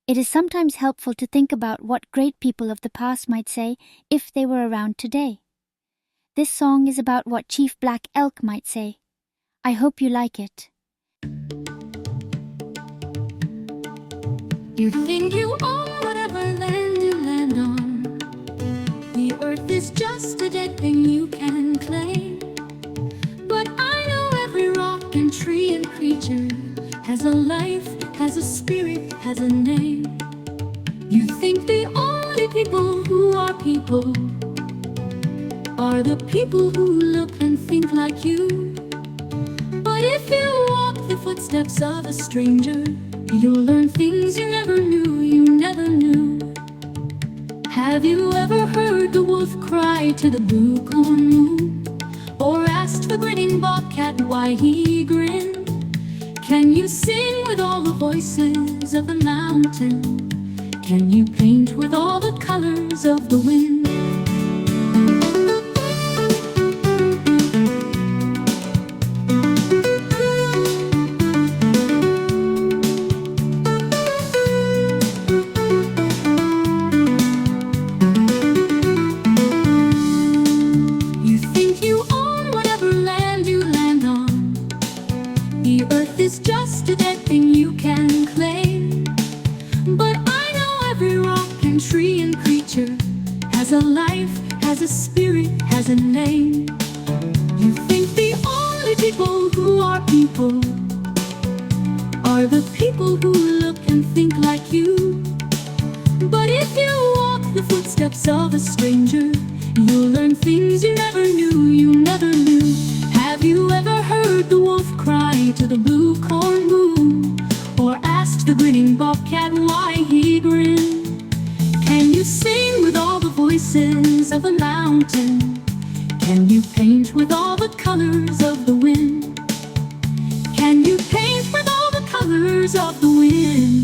It is sometimes helpful to think about what great people of the past might say if they were around today. This song is about what Chief Black Elk might say. I hope you like it. You think you own whatever land you land on. The earth is just a dead thing you can claim. But I know every rock and tree and creature has a life, has a spirit, has a name. You think the only people who are people are the people who look and think like you. But if you walk the footsteps of a stranger, you'll learn things you never knew, you never knew. Have you ever heard the wolf cry to the blue corn moon? Or asked the grinning bobcat why he grinned? Can you sing with all the voices of the mountain? Can you paint with all the colors of the wind? You think you own whatever land you land on. The earth is just a dead thing you can claim. But I know every rock and tree and creature has a life, has a spirit, has a name. You think the only people who are people are the people who look and think like you. But if you walk the footsteps of a stranger, you'll learn things you never knew, you never knew. Have you ever heard the wolf cry to the blue corn moon? Or asked the grinning bobcat why he grinned? Can you sing with all the voices of the mountain? Can you paint with all the colors of the wind? Can you paint with all the colors of the wind?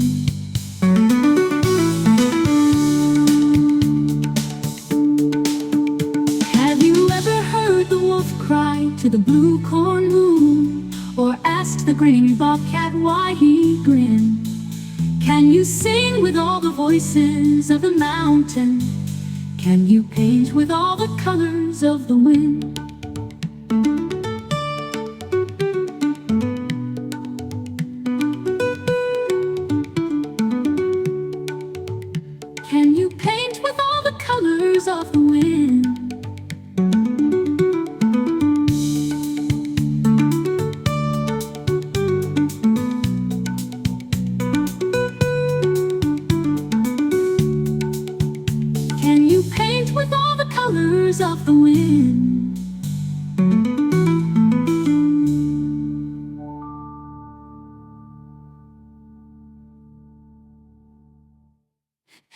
Have you ever heard the wolf cry to the blue corn moon? Or asked the grinning bobcat why he grinned? Can you sing with all the voices of the mountain? Can you paint with all the colors of the wind? Can you paint with all the colors of the wind? Can you paint with all the colors of the wind?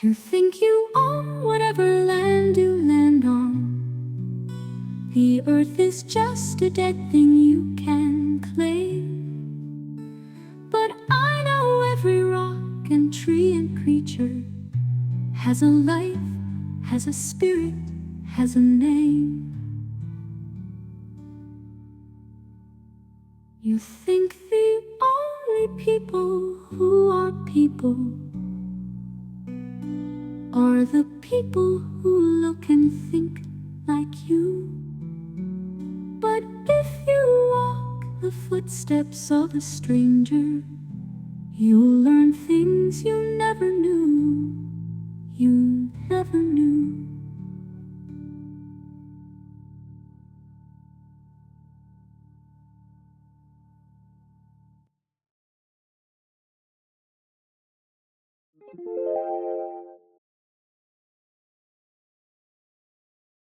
You think you own whatever land you land on. The earth is just a dead thing you can claim. But I know every rock and tree and creature has a life, has a spirit, has a name. You think the only people who are people are the people who look and think like you. But if you walk the footsteps of a stranger, you'll learn things you never knew, you never knew.